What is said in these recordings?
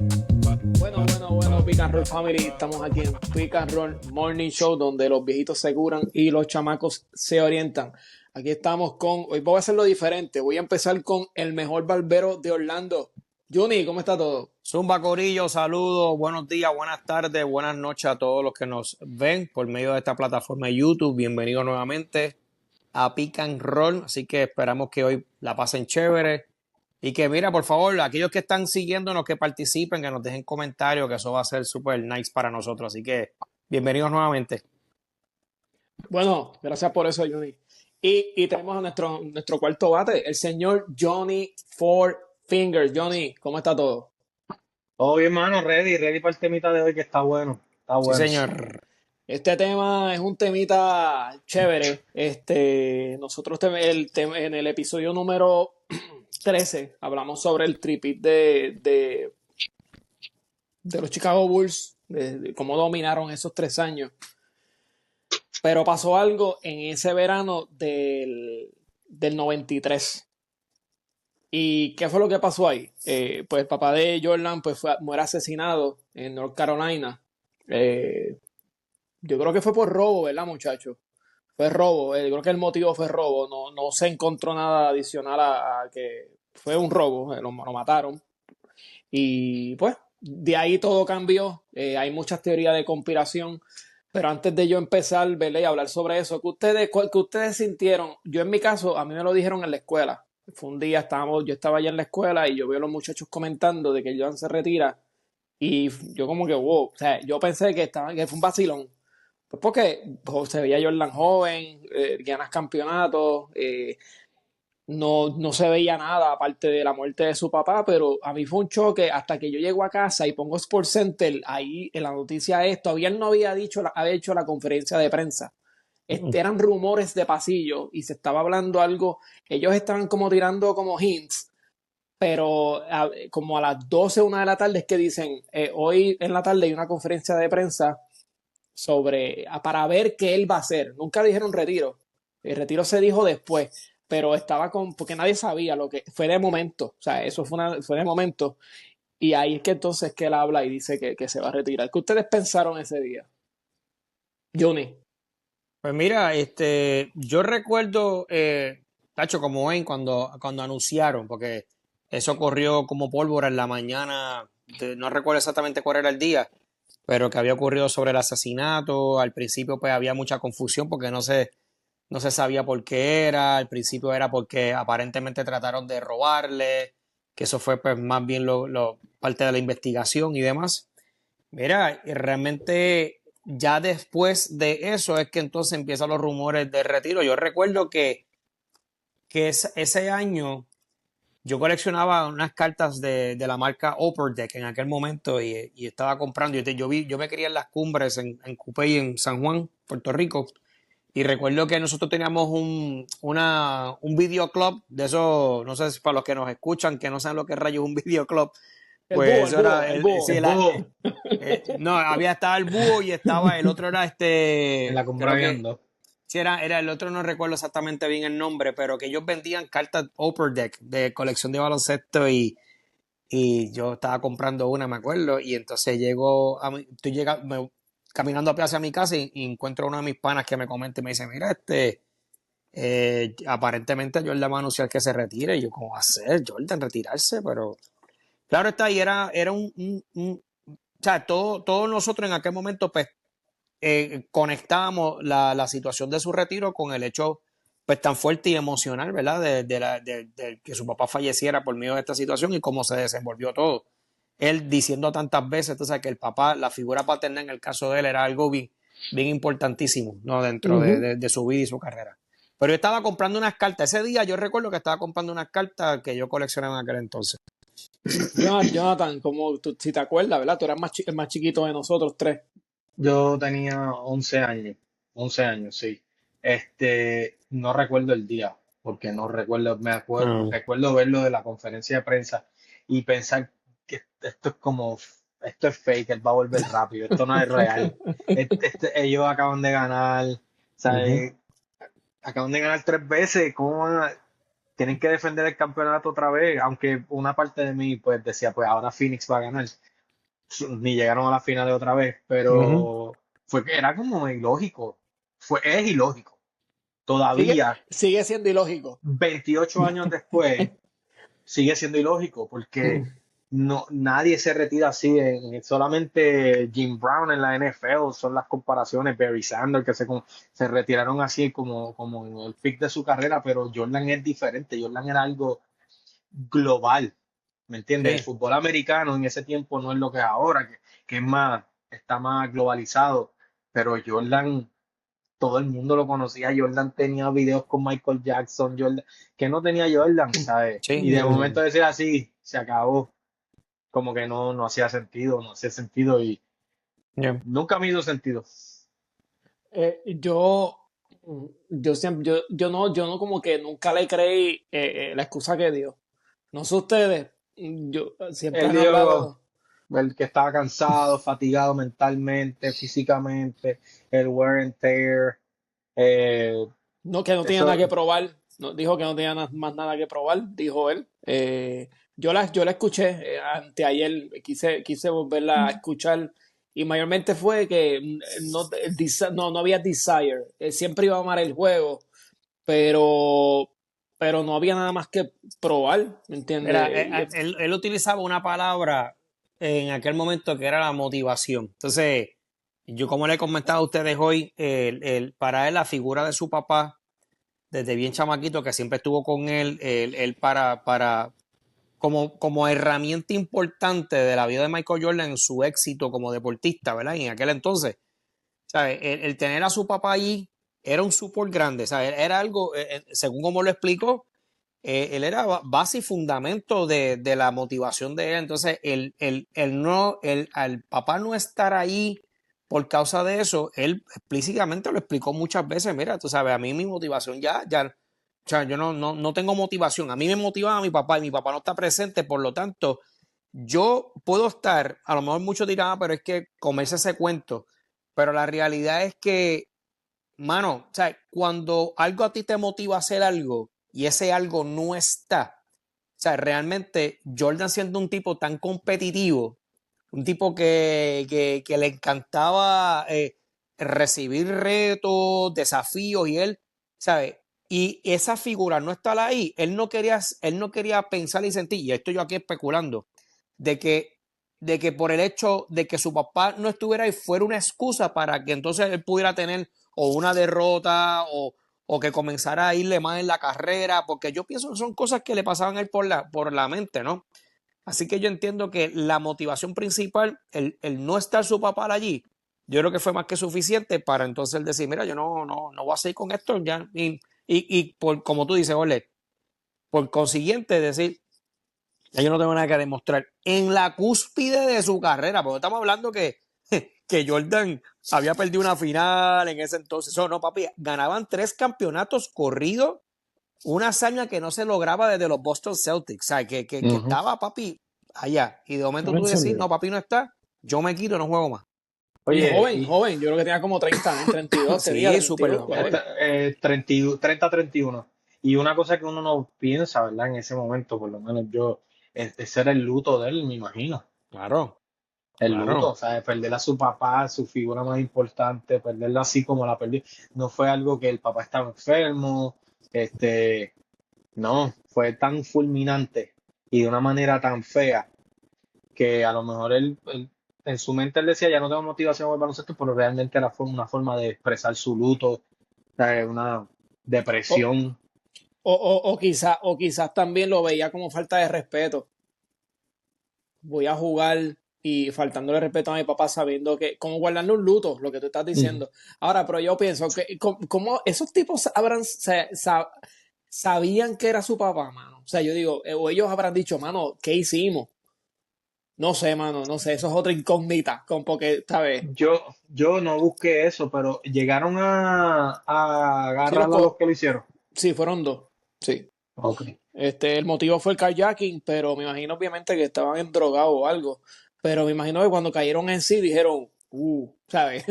Bueno, Pick and Roll Family, estamos aquí en Pick and Roll Morning Show, donde los viejitos se curan y los chamacos se orientan. Aquí estamos hoy voy a hacerlo diferente, voy a empezar con el mejor barbero de Orlando. Juni, ¿cómo está todo? Zumba Corillo, saludos, buenos días, buenas tardes, buenas noches a todos los que nos ven por medio de esta plataforma de YouTube. Bienvenidos nuevamente a Pick and Roll, así que esperamos que hoy la pasen chévere y que mira, por favor, aquellos que están siguiéndonos, que participen, que nos dejen comentarios, que eso va a ser súper nice para nosotros, así que bienvenidos nuevamente. Bueno, gracias por eso, Juni. Y tenemos a nuestro cuarto bate, el señor Johnny Four Fingers. Johnny, ¿cómo está todo? Todo bien, mano, ready para el temita de hoy que está bueno, está Sí, bueno. señor. Este tema es un temita chévere. Nosotros en el episodio número 13 hablamos sobre el tripit de los Chicago Bulls, de cómo dominaron esos 3 años. Pero pasó algo en ese verano del 93. ¿Y qué fue lo que pasó ahí? Pues el papá de Jordan muere asesinado en North Carolina. Yo creo que fue por robo, ¿verdad, muchachos? Fue robo. Creo que el motivo fue robo. No se encontró nada adicional a que fue un robo. Lo mataron. Y pues, de ahí todo cambió. Hay muchas teorías de conspiración. Pero antes de yo empezar, ¿verdad? Y hablar sobre eso, ¿qué ustedes sintieron? Yo en mi caso, a mí me lo dijeron en la escuela. Fue un día, yo estaba allá en la escuela y yo veo a los muchachos comentando de que Jordan se retira. Y yo como que, wow, o sea, yo pensé que fue un vacilón. Pues porque se veía Jordan joven, ganas campeonatos, no se veía nada aparte de la muerte de su papá, pero a mí fue un choque hasta que yo llego a casa y pongo Sports Center, ahí en la noticia todavía él no había hecho la conferencia de prensa. Eran rumores de pasillo y se estaba hablando algo, ellos estaban como tirando como hints, pero como a las 12, 1 de la tarde es que dicen, hoy en la tarde hay una conferencia de prensa para ver qué él va a hacer. Nunca dijeron retiro. El retiro se dijo después, pero porque nadie sabía lo que fue de momento. O sea, eso fue de momento. Y ahí es que entonces que él habla y dice que se va a retirar. ¿Qué ustedes pensaron ese día? Johnny. Pues mira, yo recuerdo, Tacho, como ven, cuando anunciaron, porque eso corrió como pólvora en la mañana, no recuerdo exactamente cuál era el día, pero que había ocurrido sobre el asesinato. Al principio pues había mucha confusión porque no se sabía por qué era. Al principio era porque aparentemente trataron de robarle, que eso fue pues más bien parte de la investigación y demás. Mira, y realmente ya después de eso es que entonces empiezan los rumores de retiro. Yo recuerdo que ese año yo coleccionaba unas cartas de la marca Upper Deck en aquel momento y estaba comprando. Yo me crié en las cumbres en Cupey, en San Juan, Puerto Rico. Y recuerdo que nosotros teníamos un videoclub de eso, no sé si para los que nos escuchan, que no saben lo que rayos es un videoclub, El pues búho, el eso era, búho, el búho. sí, El búho no, estaba el búho y estaba el otro, era en la creo que, comprando. sí, era el otro, no recuerdo exactamente bien el nombre, pero que ellos vendían cartas Upper Deck de colección de baloncesto y yo estaba comprando una, me acuerdo, y entonces llego caminando hacia mi casa y encuentro a uno de mis panas que me comenta y me dice, mira, aparentemente Jordan va a anunciar que se retire. Y yo, ¿cómo va a ser Jordan retirarse? Pero claro está, y era o sea, todos nosotros en aquel momento pues conectábamos la situación de su retiro con el hecho pues tan fuerte y emocional, ¿verdad? De que su papá falleciera por medio de esta situación y cómo se desenvolvió todo. Él diciendo tantas veces, entonces, que el papá, la figura paterna en el caso de él era algo bien, bien importantísimo, ¿no? Dentro Ujú. de su vida y su carrera. Pero yo estaba comprando unas cartas. Ese día yo recuerdo que estaba comprando unas cartas que yo coleccionaba en aquel entonces. Jonathan, como tú, si te acuerdas, ¿verdad? Tú eras el más chiquito de nosotros tres. Yo tenía 11 años, sí. No recuerdo el día, porque no recuerdo, Ah. recuerdo verlo de la conferencia de prensa y pensar que esto es fake, él va a volver rápido, esto no es real. Ellos Uh -huh. acaban de ganar 3 veces, ¿cómo van a...? tienen que defender el campeonato otra vez, aunque una parte de mí pues decía, pues ahora Phoenix va a ganar. Ni llegaron a la final otra vez, Ujú. pero fue que era como ilógico. Es ilógico. Sigue, Todavía, sigue siendo ilógico. 28 años después, sigue siendo ilógico porque nadie se retira así. Solamente Jim Brown en la NFL son las comparaciones, Barry Sanders que se retiraron así como en el pick de su carrera, pero Jordan es diferente. Jordan era algo global, ¿me entiendes? El Sí. fútbol americano en ese tiempo no es lo que es ahora, que es más, está más globalizado, pero Jordan, todo el mundo lo conocía. Jordan tenía videos con Michael Jackson, Jordan, que no tenía Jordan, ¿sabes? Sí, Y de momento decir así, se acabó, como que no hacía sentido, no hacía sentido y yeah. nunca me hizo sentido. Yo, yo siempre, yo no como que nunca le creí la excusa que dio. No sé ustedes, yo siempre Él han dijo, hablado, el que estaba cansado, fatigado mentalmente, físicamente, el wear and tear, eh, no, que no tenía nada eso. que probar. No, dijo que no tenía más nada que probar, dijo él. Yo la escuché anteayer, quise volverla a escuchar y mayormente fue que no había desire. Él siempre iba a amar el juego, pero, pero no había nada más que probar, ¿me Mira, entiendes? él utilizaba una palabra en aquel momento que era la motivación. Entonces, yo como le he comentado a ustedes hoy, para él la figura de su papá, desde bien chamaquito, que siempre estuvo con él como herramienta importante de la vida de Michael Jordan en su éxito como deportista, ¿verdad? Y en aquel entonces, ¿sabes? El tener a su papá allí era un support grande, ¿sabes? Era algo, según como lo explicó, él era base y fundamento de la motivación de él. Entonces, al papá no estar ahí por causa de eso, él explícitamente lo explicó muchas veces. Mira, tú sabes, a mí mi motivación ya, o sea, yo no tengo motivación. A mí me motivaba mi papá y mi papá no está presente, por lo tanto, yo puedo estar, a lo mejor muchos dirán, pero es que comerse ese cuento, pero la realidad es que mano, o sea, cuando algo a ti te motiva a hacer algo y ese algo no está, o sea, realmente Jordan siendo un tipo tan competitivo, un tipo que le encantaba recibir retos, desafíos y él, ¿sabes? Y esa figura no estar ahí, él no quería pensar y sentir, y esto yo aquí especulando, de que, de que por el hecho de que su papá no estuviera ahí fuera una excusa para que entonces él pudiera tener o una derrota o que comenzara a irle más en la carrera, porque yo pienso que son cosas que le pasaban a él por la mente, ¿no? Así que yo entiendo que la motivación principal, el no estar su papá allí, yo creo que fue más que suficiente para entonces él decir, mira, yo no voy a seguir con esto ya. Como tú dices, Ole, por consiguiente decir, ya yo no tengo nada que demostrar en la cúspide de su carrera, porque estamos hablando que Jordan había perdido una final en ese entonces. Eso no, papi, ganaban 3 campeonatos corridos, una hazaña que no se lograba desde los Boston Celtics, o sea, que Ujú. estaba papi allá. Y de momento Estaba tú decís, encendido. no, papi no está, yo me quito, no juego más. Y Oye, joven, joven, yo creo que tenía como 30 años, 32 tenía Sí, súper 32 por ahí. joven. 30-31. Y una cosa que uno no piensa, ¿verdad? En ese momento, por lo menos yo, ese era el luto de él, me imagino. Claro, El luto, claro. o sea, perder a su papá, su figura más importante, perderla así como la perdió. No fue algo que el papá estaba enfermo, este, no, fue tan fulminante y de una manera tan fea que a lo mejor él en su mente él decía, ya no tengo motivación por el baloncesto, pero realmente era una forma de expresar su luto, o sea, una O, depresión. o quizás también lo veía como falta de respeto. Voy a jugar y faltándole respeto a mi papá sabiendo que, como guardando un luto, lo que tú estás Ujú. diciendo. Ahora, pero yo pienso que, ¿cómo esos tipos sabían que era su papá, mano? O sea, yo digo, o ellos habrán dicho, mano, ¿qué hicimos? No sé, mano, no sé, eso es otra incógnita, como porque, ¿sabes? Yo no busqué eso, pero llegaron a Sí, agarrar a los que lo hicieron. sí, fueron dos, sí. Ok. El motivo fue el kayaking, pero me imagino obviamente que estaban en drogado o algo. Pero me imagino que cuando cayeron en sí dijeron, ¿sabes?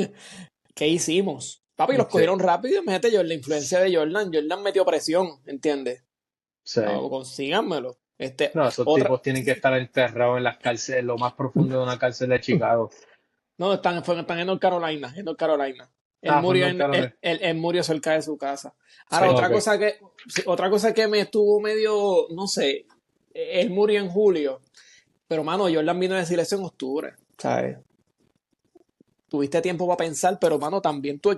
¿Qué hicimos? Papi, los Sí. cogieron rápido. Imagínate yo, la influencia de Jordan. Jordan metió presión, ¿entiendes? Sí. No, consíganmelo. No, esos Otra, tipos tienen que estar enterrados en las cárceles, lo más profundo de una cárcel de Chicago. no, están en North Carolina, en North Carolina. Él Ah, fue en murió North Carolina. él murió cerca de su casa. Ahora, Sí. Ok. otra cosa que me estuvo medio, no sé, él murió en julio, pero mano, Jordan vino a decir eso en octubre, ¿sabes? Tuviste tiempo para pensar, pero mano, también Pero,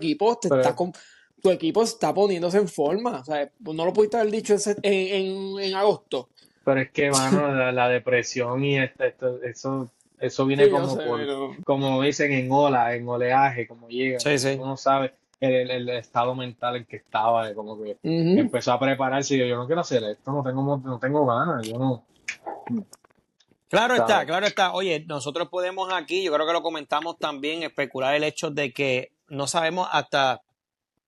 tu equipo está poniéndose en forma, ¿sabes? No lo pudiste haber dicho en agosto. pero es que, mano, la depresión y eso viene Sí, yo como sé, pero... como dicen, en oleaje, como llega. Sí, sí. Uno no sabe el estado mental en que estaba, de como que Ujú. empezó a prepararse y yo no quiero hacer esto, no tengo ganas, yo no, ¿sabes? Claro está. Oye, nosotros podemos aquí, yo creo que lo comentamos también, especular el hecho de que no sabemos hasta,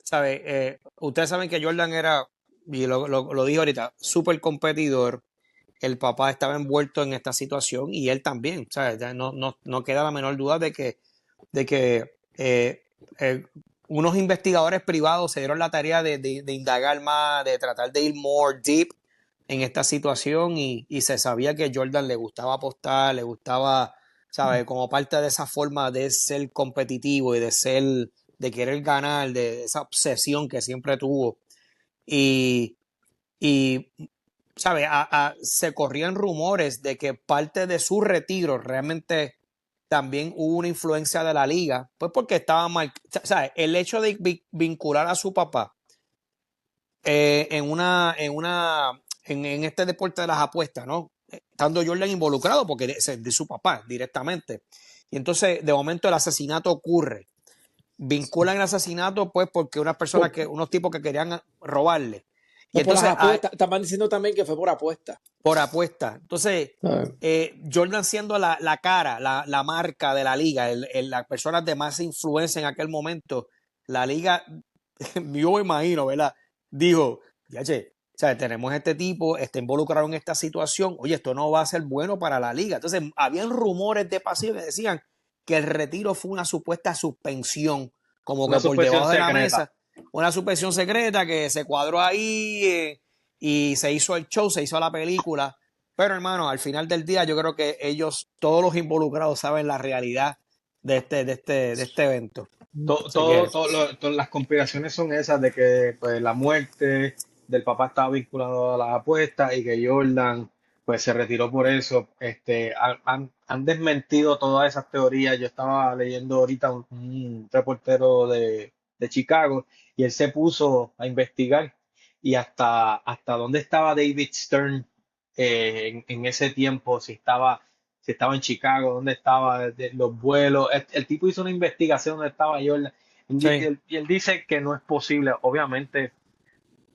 ¿sabe? Ustedes saben que Jordan era, y lo dije ahorita, súper competidor. El papá estaba envuelto en esta situación y él también, ¿sabes? Ya no queda la menor duda de que eh, unos investigadores privados se dieron la tarea de indagar más, de tratar de ir more deep en esta situación y se sabía que Jordan le gustaba apostar, le gustaba, ¿sabes? Como parte de esa forma de ser competitivo y de querer ganar, de esa obsesión que siempre tuvo. Y, y ¿sabe? Se corrían rumores de que parte de su retiro realmente también hubo una influencia de la liga, pues porque estaba mal, ¿sabe? El hecho de vincular a su papá en este deporte de las apuestas, ¿no? Estando Jordan involucrado porque es de su papá directamente. Y entonces, de momento, el asesinato ocurre. Vinculan el asesinato, pues, porque Por, unos tipos que querían robarle. Y por las entonces, apuestas, estaban diciendo también que fue por apuesta. por apuesta. Entonces, ¿Sabes? Jordan siendo la cara, la marca de la liga, la persona de más influencia en aquel momento, la liga, yo me imagino, ¿verdad? Dijo, ya che, o sea, tenemos este tipo, está involucrado en esta situación, oye, esto no va a ser bueno para la liga. Entonces, habían rumores de pasillo que decían que el retiro fue una supuesta suspensión, como Una que por suspensión debajo de la secreta. mesa, una suspensión secreta que se cuadró ahí y se hizo el show, se hizo la película. Pero hermano, al final del día yo creo que ellos, todos los involucrados, saben la realidad de este evento. Así que, Todas las conspiraciones son esas de que pues, la muerte del papá estaba vinculado a las apuestas y que Jordan pues se retiró por eso. Han desmentido todas esas teorías. Yo estaba leyendo ahorita un reportero de Chicago y él se puso a investigar y hasta dónde estaba David Stern en ese tiempo, si estaba en Chicago, dónde estaba, los vuelos. El tipo hizo una investigación donde estaba Jordan. Y sí, él dice que no es posible. Obviamente,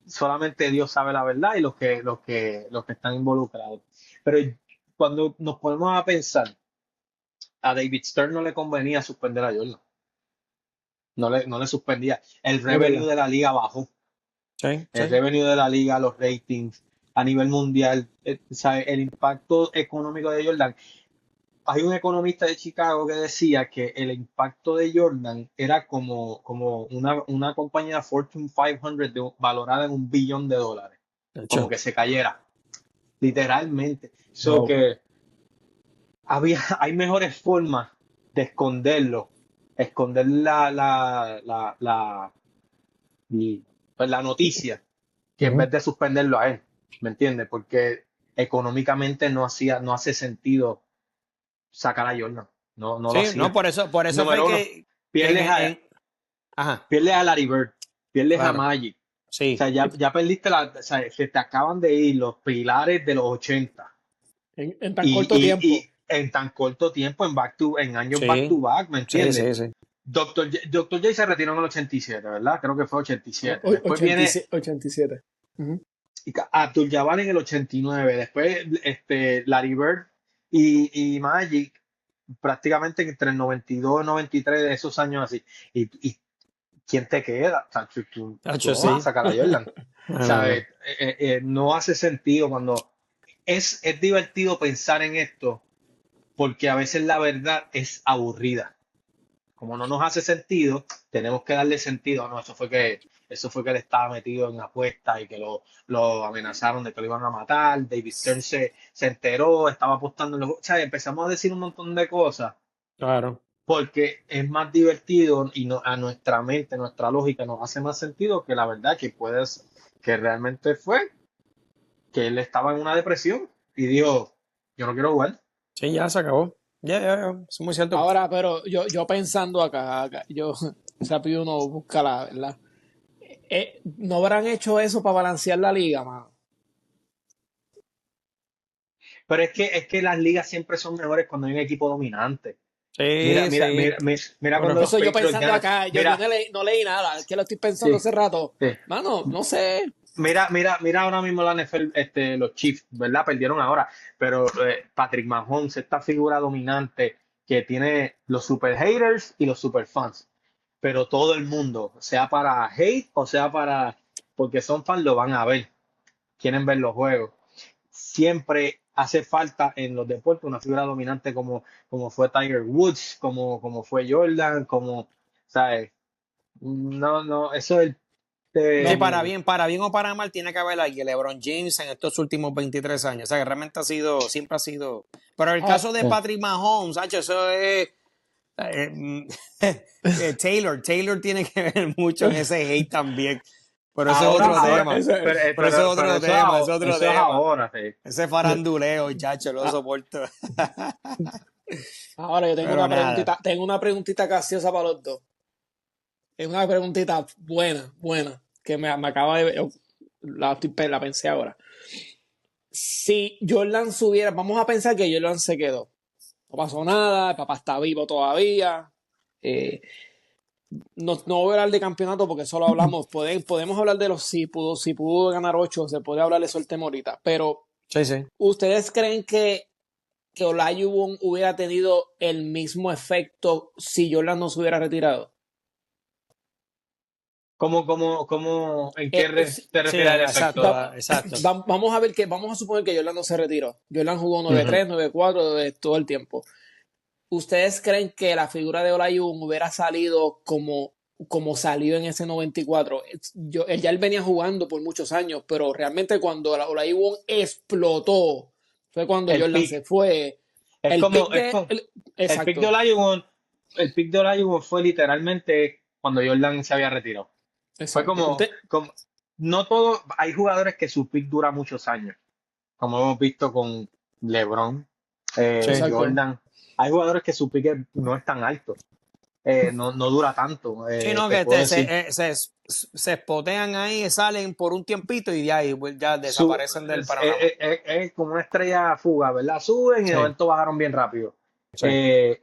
solamente Dios sabe la verdad y los que están involucrados. Pero cuando nos ponemos a pensar, a David Stern no le convenía suspender a Jordan. No le suspendía. El Es revenue verdad. de la liga bajó. sí, El sí. revenue de la liga, los ratings a nivel mundial, ¿sabe? El impacto económico de Jordan. Hay un economista de Chicago que decía que el impacto de Jordan era como una compañía Fortune 500 valorada en $1 billón, De como hecho, que se cayera, literalmente. So Wow. que hay mejores formas de esconder pues, la noticia, que en Ujú. vez de suspenderlo a él, ¿me entiendes? Porque económicamente no hace sentido sacar a Jordan, no lo sí, no, hacía. por eso fue Número uno, que pierdes a, ajá, pierdes a Larry Bird, pierdes a claro, Magic. O sea, sí, ya perdiste o sea, se te acaban de ir los pilares de los 80 En tan y, corto tiempo. y en tan corto tiempo, en años back sí, to back, ¿me sí, entiendes? sí, sí. Dr. J se retiró en el 87, ¿verdad? Creo que fue 87. Después viene 87. 87. Ujú. Abdul-Jabbar en el 89. Después Larry Bird y Magic prácticamente entre el 92 y 93 de esos años así. Y ¿quién te queda? O sea, tú Tacho, no vas a sí. sacar a Jordan. No, no, ¿Sabes? no. No hace sentido cuando es divertido pensar en esto porque a veces la verdad es aburrida. Como no nos hace sentido, tenemos que darle sentido. No, eso fue que eso fue que él estaba metido en apuestas y que lo amenazaron de que lo iban a matar. David Stern se enteró, estaba apostando en los... O sea, empezamos a decir un montón de cosas Claro. porque es más divertido y a nuestra mente, nuestra lógica nos hace más sentido que la verdad que realmente fue que él estaba en una depresión y dijo, yo no quiero jugar. Sí, ya se acabó. Ya, es muy cierto. Ahora, pero yo pensando acá, yo rápido uno busca la verdad. ¿No habrán hecho eso para balancear la liga, mano? Pero es que las ligas siempre son mejores cuando hay un equipo dominante. Mira, Sí, mira, sí. mira, mira Pero cuando los Eso yo Patriots pensando ganan. acá, yo Mira, no leí nada, es que lo estoy pensando sí, hace rato. sí. Mano, no sé. Mira ahora mismo la NFL, los Chiefs, ¿verdad? Perdieron ahora, pero Patrick Mahomes, esta figura dominante que tiene los super haters y los super fans, pero todo el mundo, sea para hate o sea porque son fans, lo van a ver, quieren ver los juegos. Siempre hace falta en los deportes una figura dominante como fue Tiger Woods, como fue Jordan, ¿sabes? No, no, eso es Sí, No, para bien o para mal, tiene que haber alguien, LeBron James, en estos últimos 23 años. O sea, que realmente siempre ha sido. Pero el ah, caso de Patrick Mahomes, Hacho, eso es. eh, Taylor tiene que ver mucho en ese hate también. Pero eso es otro ahora, tema. eso, Pero eso es pero otro tema, es otro eso es tema. ahora, sí. Ese faranduleo, chacho, lo ah, soporto. ahora yo Pero nada. tengo una preguntita capciosa para los dos. Es una preguntita buena, que me acaba de... la pensé ahora. Si Jordan subiera, vamos a pensar que Jordan se quedó. No pasó nada, el papá está vivo todavía. Eh, no voy a hablar de campeonato porque solo hablamos, podemos hablar de los si pudo ganar 8, se puede hablar de eso el tema ahorita. Pero, Sí, sí. ¿ustedes creen que Olajuwon hubiera tenido el mismo efecto si Jordan no se hubiera retirado? ¿En qué Sí, te Sí, refieres al exacto, efecto? exacto. vamos a suponer que Jordan no se retiró. Jordan jugó Ujú. 9-3, 9-4 de todo el tiempo. ¿Ustedes creen que la figura de Olajuwon hubiera salido como salió en ese 94? Él venía jugando por muchos años, pero realmente cuando Olajuwon explotó fue cuando El Jordan se pick. fue. Es El como, pick es de... como, el pick de exacto, Olajuwon, el pick de Olajuwon fue literalmente cuando Jordan se había retirado. Fue exacto. no todo, hay jugadores que su pick dura muchos años, como hemos visto con LeBron, Sí. Exacto. Jordan. Hay jugadores que su pick no es tan alto, no dura tanto. Sí, no, Te que puedo decir, se espotean ahí, salen por un tiempito y de ahí pues, ya su, desaparecen del panorama. es como una estrella fuga, ¿verdad? Suben y de Sí, momento bajaron bien rápido. sí.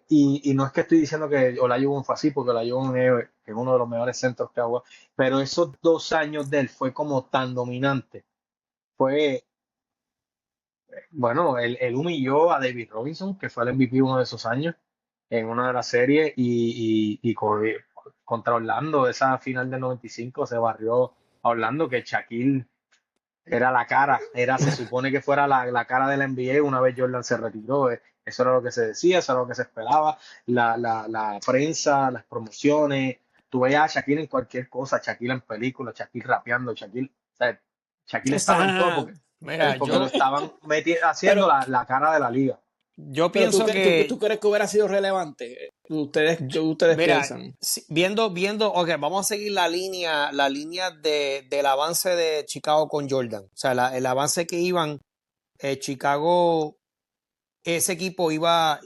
Y no es que estoy diciendo que Olajuwon fue así, porque Olajuwon es uno de los mejores centros que hago, pero esos 2 años de él fue como tan dominante. Fue, bueno, él humilló a David Robinson, que fue el MVP uno de esos años, en una de las series, contra Orlando, esa final del 95 se barrió a Orlando, que Shaquille era la cara, se supone que fuera la cara de la NBA una vez Jordan se retiró. Eso era lo que se decía, eso era lo que se esperaba. La prensa, las promociones, tú veías a Shaquille en cualquier cosa, Shaquille en películas, Shaquille rapeando, o sea, Shaquille estaba en todo Mira, porque lo estaban haciendo pero, la cara de la liga. yo pero pienso ¿tú que, crees que hubiera sido relevante? ¿Ustedes mira, piensan? ok, vamos a seguir la línea del avance de Chicago con Jordan. O sea, el avance que iban, Chicago, ese equipo iba,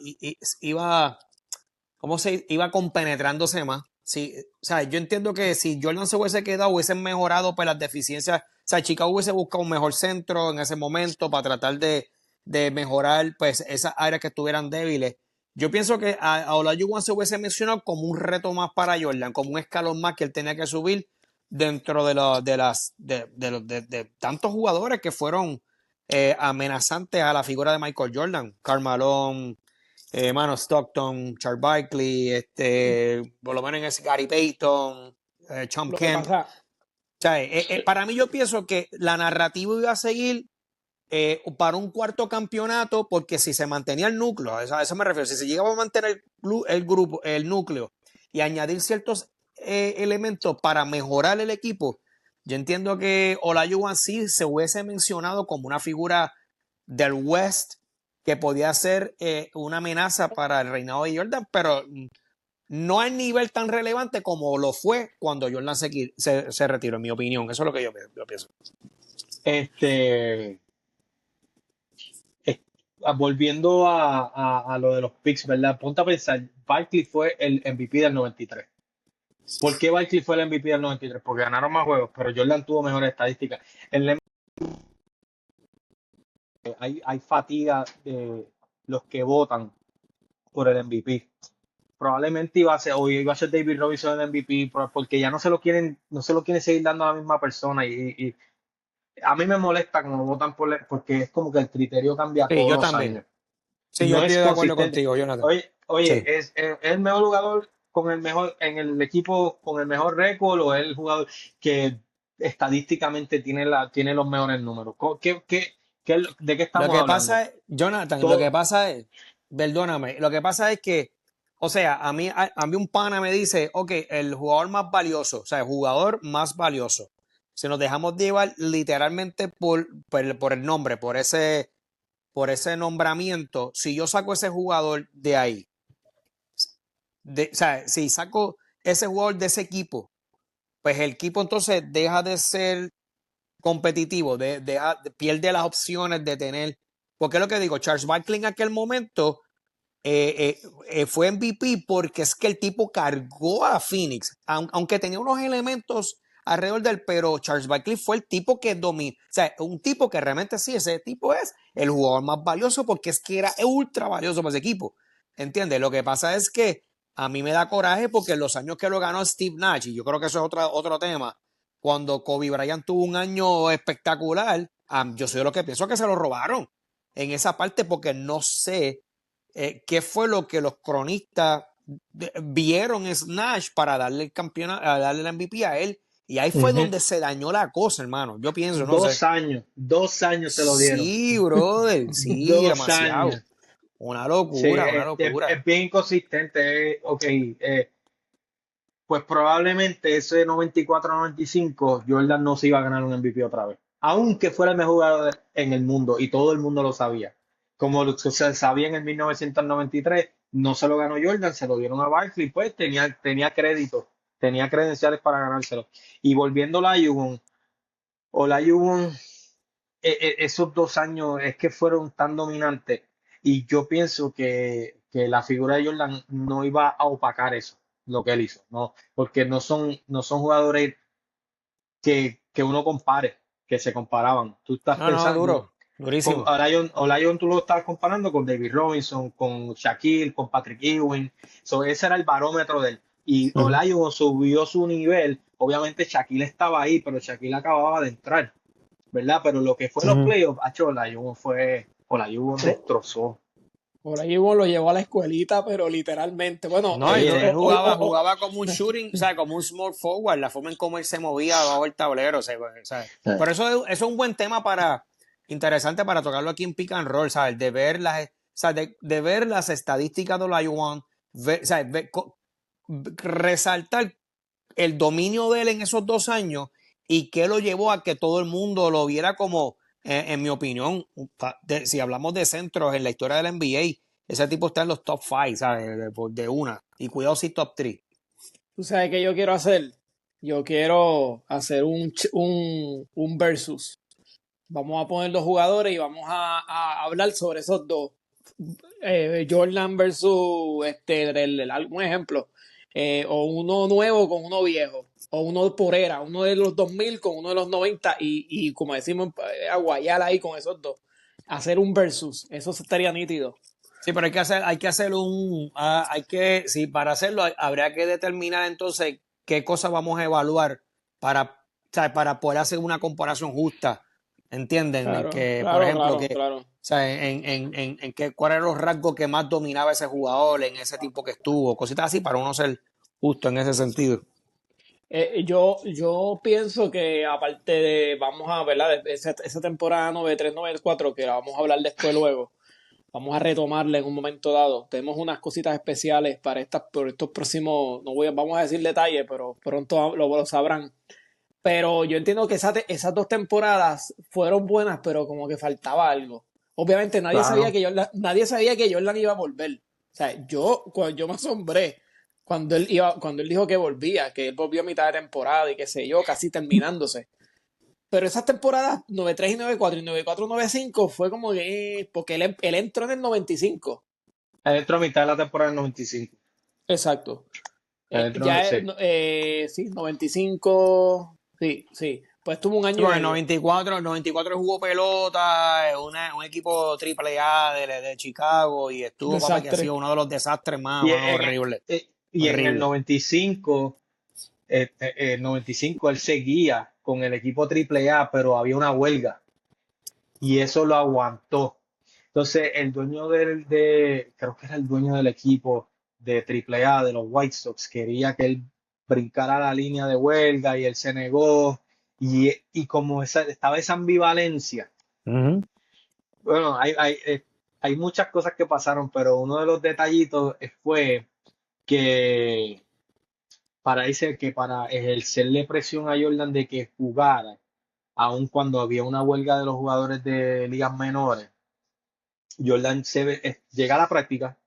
¿cómo se iba compenetrándose más? Sí, o sea, yo entiendo que si Jordan se hubiese quedado, hubiesen mejorado pues las deficiencias. O sea, Chicago hubiese buscado un mejor centro en ese momento para tratar de mejorar pues esas áreas que estuvieran débiles. Yo pienso que a Olajuwon se hubiese mencionado como un reto más para Jordan, como un escalón más que él tenía que subir dentro de tantos jugadores que fueron amenazantes a la figura de Michael Jordan. Karl Malone, mano, Stockton, Charles Barkley, por lo menos en ese Gary Payton, Chum Lo que Kemp. O pasa, sea, para mí yo pienso que la narrativa iba a seguir para un cuarto campeonato, porque si se mantenía el núcleo, a eso me refiero, si se llegaba a mantener el grupo, el núcleo, y añadir ciertos elementos para mejorar el equipo, yo entiendo que Olajuwon sí se hubiese mencionado como una figura del West que podía ser una amenaza para el reinado de Jordan, pero no al nivel tan relevante como lo fue cuando Jordan se retiró, en mi opinión. Eso es lo que yo pienso. Este, es- Volviendo a lo de los picks, ¿verdad? Ponte a pensar, Barkley fue el MVP del 93. ¿Por qué Barkley fue el MVP del 93? Porque ganaron más juegos, pero Jordan tuvo mejores estadísticas. En hay fatiga de los que votan por el MVP. Probablemente iba a ser David Robinson el MVP, porque ya no se lo quieren seguir dando a la misma persona. Y a mí me molesta cuando votan porque es como que el criterio cambia Sí, todos yo los también. años. Sí, yo No estoy es de acuerdo consistente. contigo, Jonathan. Oye, Sí. es el mejor jugador con el mejor, en el equipo con el mejor récord, o es el jugador que estadísticamente tiene los mejores números. ¿De qué Lo estamos que hablando? pasa es, Jonathan, lo que Todo, pasa es, perdóname, lo que pasa es que, o sea, a mí un pana me dice, ok, el jugador más valioso, o sea, el jugador más valioso. Si nos dejamos llevar literalmente por el nombre, por ese nombramiento, si yo saco ese jugador de ahí, o sea, si saco ese jugador de ese equipo, pues el equipo entonces deja de ser competitivo, pierde las opciones de tener, porque es lo que digo, Charles Barkley en aquel momento fue MVP porque es que el tipo cargó a Phoenix, aunque tenía unos elementos alrededor del, pero Charles Barkley fue el tipo que dominó, o sea, un tipo que realmente sí, ese tipo es el jugador más valioso porque es que era ultra valioso para ese equipo, ¿entiendes? Lo que pasa es que a mí me da coraje porque en los años que lo ganó Steve Nash, y yo creo que eso es otro tema, cuando Kobe Bryant tuvo un año espectacular, yo soy de lo que pienso que se lo robaron en esa parte porque no sé qué fue lo que los cronistas vieron en Nash para darle el campeonato, darle el MVP a él. Y ahí fue ujú. donde se dañó la cosa, hermano. Yo pienso, no sé. 2 años se lo dieron. Sí, brother. Sí, 2 años. demasiado. Una Sí, locura, una locura. es bien inconsistente. Ok, pues probablemente ese 94-95 Jordan no se iba a ganar un MVP otra vez. Aunque fuera el mejor jugador en el mundo y todo el mundo lo sabía. Como se sabía en el 1993, no se lo ganó Jordan, se lo dieron a Barkley, pues tenía crédito, tenía credenciales para ganárselo. Y volviendo a Olajuwon, esos 2 años es que fueron tan dominantes, y yo pienso que la figura de Jordan no iba a opacar eso, lo que él hizo, ¿no? Porque no son jugadores que uno compare, que se comparaban. Tú estás No, no, pensando, duro. con Durísimo. Olajuwon tú lo estabas comparando con David Robinson, con Shaquille, con Patrick Ewing. Ese era el barómetro de él. Y Ujú. Olajuwon subió su nivel. Obviamente Shaquille estaba ahí, pero Shaquille acababa de entrar, ¿verdad? Pero lo que fue los Ujú. playoffs, Olajuwon destrozó. Por ahí lo llevó a la escuelita, pero literalmente. Bueno, No, él oh, jugaba como un shooting, o sea, como un small forward, la forma en cómo él se movía bajo el tablero, o sea. Pero eso es un buen tema interesante para tocarlo aquí en Pick and Roll, ¿sabes? De ver de ver las estadísticas de Olajuwon, ¿sabes? Resaltar el dominio de él en esos 2 años y qué lo llevó a que todo el mundo lo viera como, en mi opinión, si hablamos de centros en la historia del NBA, ese tipo está en los top 5, ¿sabes? De una. Y cuidado si top 3. ¿tú sabes qué yo quiero hacer? Yo quiero hacer un versus. Vamos a poner dos jugadores y vamos a hablar sobre esos dos. Jordan versus un ejemplo. O uno nuevo con uno viejo. O uno por era. Uno de los 2000 con uno de los 90. Y como decimos, aguayar ahí con esos dos. Hacer un versus. Eso estaría nítido. Sí, pero hay que hacer sí, para hacerlo habría que determinar entonces qué cosas vamos a evaluar para, ¿sabes? Para poder hacer una comparación justa, ¿entienden? En Claro, que, por claro, ejemplo, claro, claro. ¿sabes? Cuáles eran los rasgos que más dominaba ese jugador en ese tiempo que estuvo, cositas así para uno ser justo en ese sentido. Yo pienso que aparte vamos a, ¿verdad? Esa temporada 93-94 que la vamos a hablar después luego, vamos a retomarla en un momento dado. Tenemos unas cositas especiales por estos próximos, vamos a decir detalles, pero pronto lo sabrán. Pero yo entiendo que esas 2 temporadas fueron buenas, pero como que faltaba algo. Obviamente nadie sabía que Jordan iba a volver. O sea, yo me asombré cuando él dijo que volvía, que él volvió a mitad de temporada y qué sé yo, casi terminándose. Pero esas temporadas 93 y 94 y 94 95 fue como que porque él entró en el 95. Él entró a mitad de la temporada del 95. Exacto. Él entró, sí. Sí, 95. Sí. Pues tuvo un año. Bueno, en 94 jugó pelota, un equipo AAA de Chicago y estuvo, papá, que ha sido uno de los desastres más horribles. Y en el 95, él seguía con el equipo AAA, pero había una huelga y eso lo aguantó. Entonces, el dueño creo que era el dueño del equipo de AAA, de los White Sox, quería que él brincara la línea de huelga y él se negó. Y como estaba esa ambivalencia, bueno, hay muchas cosas que pasaron, pero uno de los detallitos fue que para ejercerle presión a Jordan de que jugara, aun cuando había una huelga de los jugadores de ligas menores, Jordan llega a la práctica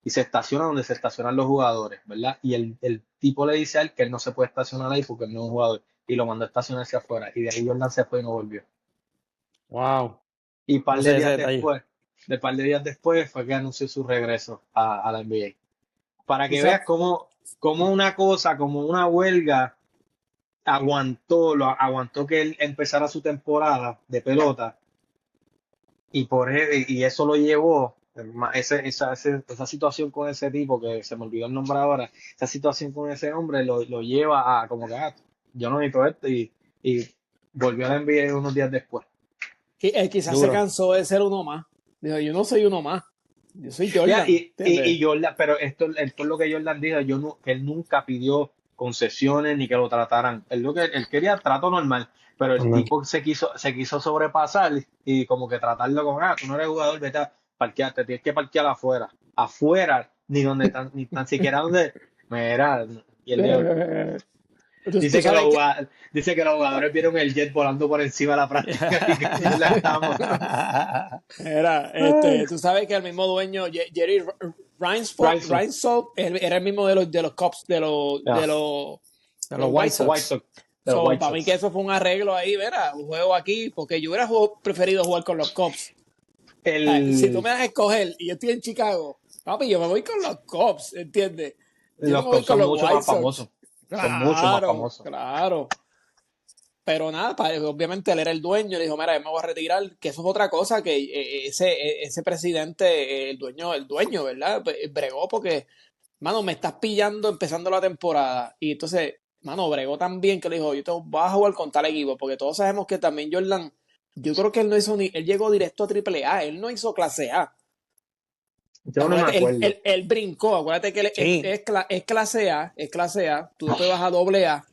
y se estaciona donde se estacionan los jugadores, ¿verdad? Y el tipo le dice a él que él no se puede estacionar ahí porque él no es un jugador y lo mandó a estacionarse afuera y de ahí Jordan se fue y no volvió. Wow. Y un par de días después fue que anunció su regreso a la NBA. Para que veas cómo una cosa, como una huelga aguantó que él empezara su temporada de pelota y eso lo llevó, esa situación con ese tipo, que se me olvidó el nombre ahora, esa situación con ese hombre lo lleva a como que yo no necesito esto y volvió a la NBA unos días después. Quizás se cansó de ser uno más. Dijo, yo no soy uno más. Yo soy Jordan. Y Jordan, pero esto es lo que Jordan dijo, que él nunca pidió concesiones ni que lo trataran. Él quería trato normal, pero el tipo se quiso sobrepasar y como que tratarlo con, tú no eres jugador, vete a parquear, te tienes que parquear afuera, ni tan siquiera donde, mira, y él dice que los jugadores vieron el jet volando por encima de la práctica y que la estamos. Tú sabes que el mismo dueño, Jerry Reinsdorf, era el mismo de los Cubs, de los White Sox. Para mí que eso fue un arreglo ahí, verá, un juego aquí, porque yo hubiera preferido jugar con los Cubs. Si tú me das a escoger y yo estoy en Chicago, papi, yo me voy con los Cubs, ¿entiendes? Los Cubs son mucho más famosos. Son mucho más famosos. Claro. Pero nada, obviamente él era el dueño, le dijo, mira, yo me voy a retirar, que eso es otra cosa, que ese presidente, el dueño, ¿verdad? Bregó porque, mano, me estás pillando empezando la temporada. Y entonces, mano, bregó tan bien que le dijo, yo te voy a jugar con tal equipo, porque todos sabemos que también Jordan, yo creo que él no hizo él llegó directo a AAA, él no hizo clase A. Yo no me acuerdo. Él brincó, acuérdate que es clase A, tú después vas a AA,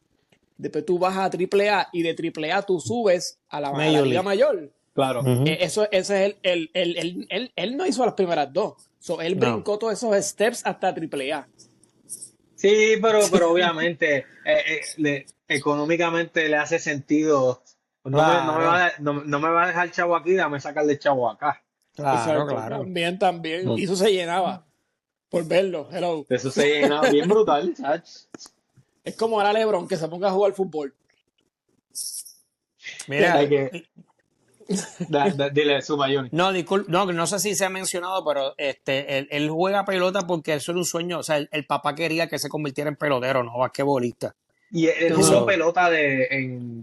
después tú vas a AAA y de AAA tú subes a la Liga Mayor. Claro. Ese es él no hizo las primeras dos. Él brincó todos esos steps hasta AAA. Sí, pero obviamente económicamente le hace sentido. No me va a dejar chavo aquí, dame sacarle chavo acá. Claro. También. Y eso se llenaba por verlo. Hello. Eso se llenaba bien brutal, ¿sabes? Es como ahora LeBron que se ponga a jugar fútbol. Mira, dile, suma, Johnny. No sé si se ha mencionado, pero él juega pelota porque eso era un sueño. O sea, el papá quería que se convirtiera en pelotero, no basquetbolista. Y él jugó pelota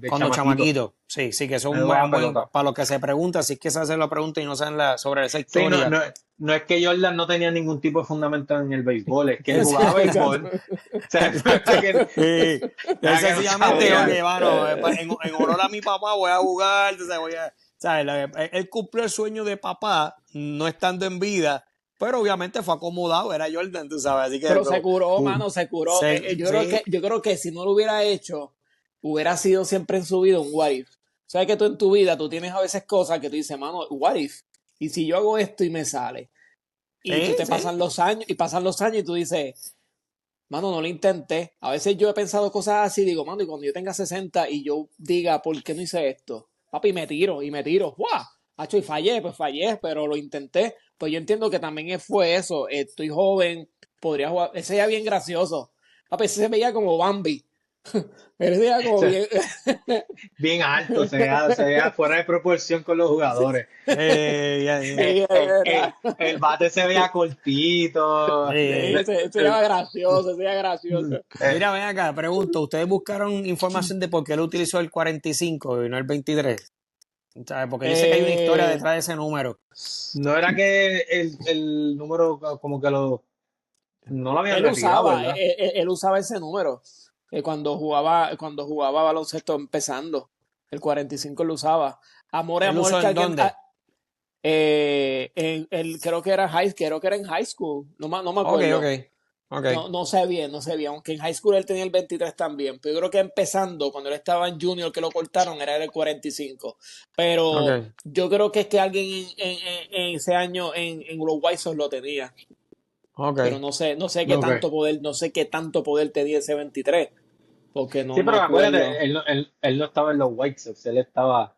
cuando chamaquito. Sí, que eso es un buen. Para los que se preguntan, si es que se hacen la pregunta y no saben sobre esa historia. Sí, no es que Jordan no tenía ningún tipo de fundamento en el béisbol, es que él jugaba béisbol. O sea, sencillamente, en honor a mi papá voy a jugar, él cumplió el sueño de papá, no estando en vida. Pero obviamente fue acomodado, era Jordan, tú sabes. Así que, pero se curó, mano, se curó. Yo creo que si no lo hubiera hecho, hubiera sido siempre en su vida un what if. Sabes que tú en tu vida, tú tienes a veces cosas que tú dices, mano, what if. Y si yo hago esto y me sale. y tú te Sí. pasan los años y tú dices, mano, no lo intenté. A veces yo he pensado cosas así, digo, mano, y cuando yo tenga 60 y yo diga, ¿por qué no hice esto? Papi, me tiro. ¡Guau! Hacho, y fallé, pero lo intenté. Pues yo entiendo que también fue eso. Estoy joven, podría jugar. Ese sería bien gracioso. Papi, ese se veía como Bambi. Ese se veía como bien. Bien alto, se veía fuera de proporción con los jugadores. Ya. Sí, es verdad. El bate se veía cortito. Sí, ese sería gracioso, ese sería gracioso. Mira, ven acá, pregunto, ¿ustedes buscaron información de por qué él utilizó el 45 y no el 23? ¿Sabes? Porque dice que hay una historia Eh, detrás de ese número. No era que el número como que no lo habían él retirado, usaba, ¿verdad? él usaba ese número cuando jugaba baloncesto empezando. El 45 lo usaba. Amor, ¿Él amor usó que en alguien. dónde? Creo que era en high school. No me Ok, acuerdo. ok. No sé bien, no sé bien. Aunque en high school él tenía el 23 también. Pero yo creo que empezando, cuando él estaba en junior que lo cortaron, era el 45. Pero Ok. yo creo que es que alguien en ese año en los White Sox lo tenía. Ok. Pero no sé qué Ok. tanto poder, no sé qué tanto poder tenía ese 23, porque no Sí, me pero acuerdo. acuérdate, él no estaba en los White Sox, él estaba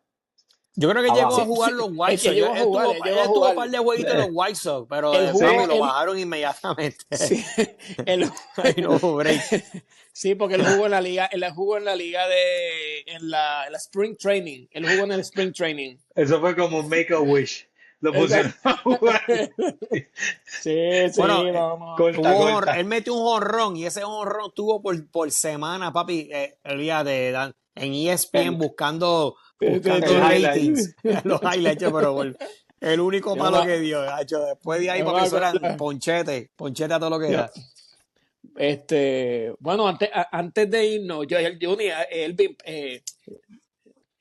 Yo creo que llegó a abajo. Sí, jugar sí, los White es que Sox. llegó a jugar, él llegó a Él tuvo un jugar. par de jueguitos en los White Sox, pero Él papi, jugó, lo bajaron inmediatamente. sí, él, Ahí no hubo break. sí, porque él jugó en la liga, en la Spring Training, él jugó en el Spring Training. Eso fue como Make a Wish. Lo pusieron Exacto. a jugar. Sí, Bueno, sí, no, no. Corta, corta. él metió un jonrón y ese jonrón tuvo por semana, papi, el día en ESPN El, buscando el highlight. ratings, los highlights, pero el único Yo no palo me, que dio, hacho, después de ahí, yo no papi, me eso era acuerdo. ponchete a todo lo que Yo- da. bueno, antes de irnos, Juni,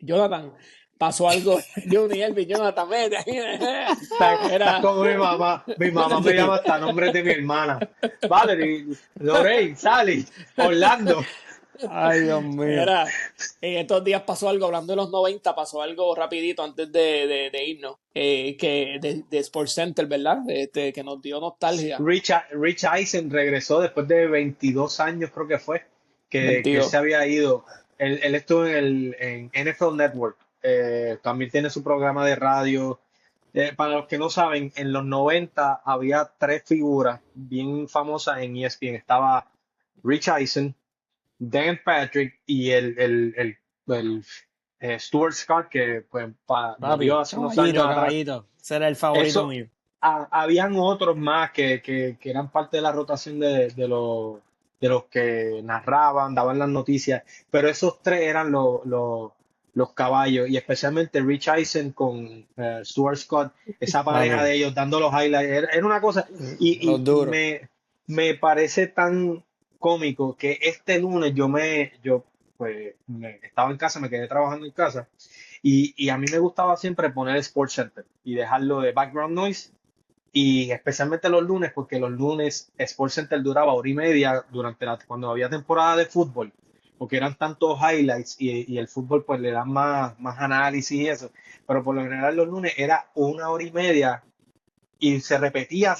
Jonathan, pasó algo. Juni, Elvin, Jonathan, vete. Estás Era, como mi mamá. Mi mamá me sí. llama hasta nombre de mi hermana. Valerie, Lorraine, Sally, Orlando. Ay, Dios mío. Era, en estos días pasó algo, hablando de los 90 pasó algo rapidito antes de irnos, que de Sports Center, ¿verdad? Que nos dio nostalgia. Rich Eisen regresó después de 22 años, creo que fue, que él 22. se había ido. Él estuvo en NFL Network. También tiene su programa de radio. Para los que no saben, en los 90 había tres figuras bien famosas en ESPN. Estaba Rich Eisen, Dan Patrick y el Stuart Scott, que pues, murió Papi, hace unos años atrás. caballito. Ese era el favorito Eso, mío. habían otros más que eran parte de la rotación de los que narraban, daban las noticias, pero esos tres eran los caballos, y especialmente Rich Eisen con Stuart Scott, esa pareja Papi, de ellos dando los highlights, era una cosa, los y duros. me parece tan cómico que este lunes yo pues estaba en casa, me quedé trabajando en casa, y a mí me gustaba siempre poner Sports Center y dejarlo de background noise, y especialmente los lunes, porque los lunes Sports Center duraba hora y media cuando había temporada de fútbol, porque eran tantos highlights, y el fútbol pues le dan más análisis y eso, pero por lo general los lunes era una hora y media y se repetía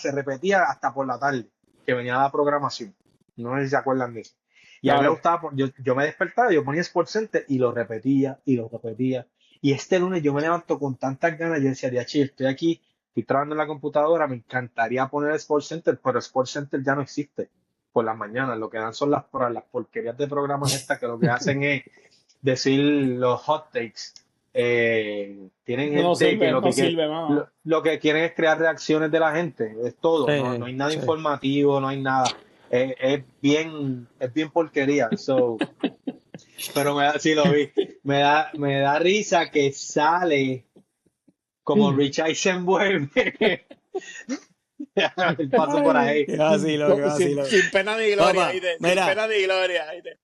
hasta por la tarde, que venía la programación. No sé si se acuerdan de eso. Y a mí me Claro. gustaba, yo me despertaba, yo ponía Sports Center y lo repetía y lo repetía. Y este lunes yo me levanto con tantas ganas, yo decía, "Diachi, estoy aquí, estoy trabajando en la computadora, me encantaría poner Sports Center, pero Sports Center ya no existe por las mañanas. Lo que dan son las porquerías de programas estas, que lo que hacen es decir los hot takes. Tienen No gente que sirve, lo no que quiere, sirve, mano. lo que quieren es crear reacciones de la gente, es todo, no hay nada Sí. informativo, no hay nada, es bien porquería. Pero sí lo vi, me da risa que sale como Rich Eisen vuelve. El paso por ahí. Qué vacilo, qué Sin, vacilo. sin pena ni gloria, Papá, ¿viste? Sin mira, pena ni gloria, ¿viste?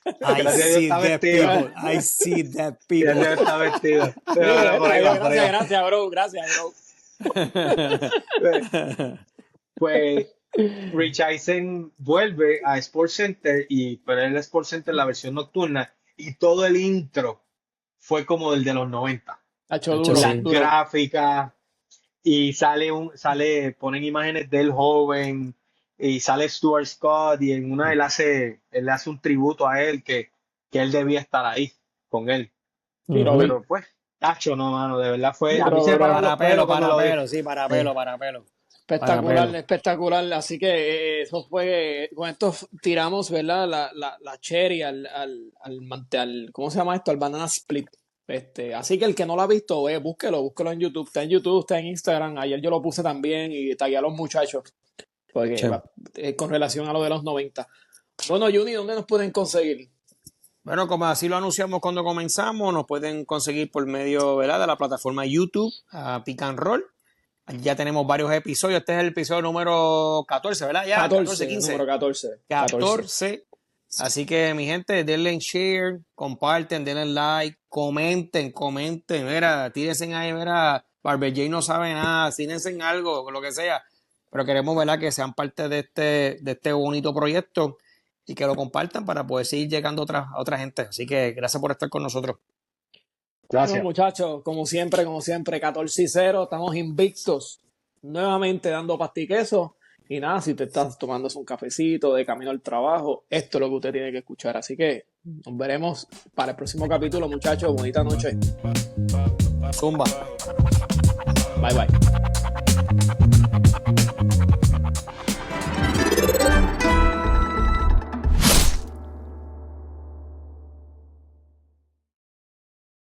I Gracias a Dios see está the vestido. people. I see the Gracias a people. Dios está vestido. Sí, Pero por ahí va, por ahí gracias, va. gracias, bro, gracias, bro. Pues Rich Eisen vuelve a Sports Center, y pero el Sports Center la versión nocturna, y todo el intro fue como el de los 90. Hacho Hacho, duro, Las sí. duro. gráficas, y ponen imágenes del joven y sale Stuart Scott y en una él le hace un tributo a él que él debía estar ahí con él. Sí, lo vi. Pero pues, tacho, no, mano, de verdad fue. A Pero, mí se me pararon Para los pelos pelo, cuando para lo vi. pelo, sí, para pelo, para pelo. Espectacular, pelo. espectacular. Así que eso fue, con esto tiramos, ¿verdad? La cherry ¿cómo se llama esto? Al banana split. Así que el que no lo ha visto, búsquelo en YouTube. Está en YouTube, está en Instagram. Ayer yo lo puse también y tagué a los muchachos. Porque Sí. con relación a lo de los 90. Bueno, Juni, ¿dónde nos pueden conseguir? Bueno, como así lo anunciamos cuando comenzamos, nos pueden conseguir por medio, ¿verdad?, de la plataforma YouTube, Pick and Roll. Ya tenemos varios episodios. Este es el episodio número 14, ¿verdad? Ya, 14, 15. Número 14. 14. Así que, mi gente, denle en share, comparten, denle like, comenten. Mira, tírense ahí, mira, Barber J no sabe nada, tírense en algo, lo que sea. Pero queremos, ¿verdad?, que sean parte de este bonito proyecto y que lo compartan para poder seguir llegando a otra gente. Así que gracias por estar con nosotros. Gracias. Bueno, muchachos, como siempre, 14-0, estamos invictos. Nuevamente dando pastiqueso. Y nada, si te estás tomando un cafecito de camino al trabajo, esto es lo que usted tiene que escuchar. Así que nos veremos para el próximo capítulo, muchachos. Bonita noche. Zumba. Bye, bye.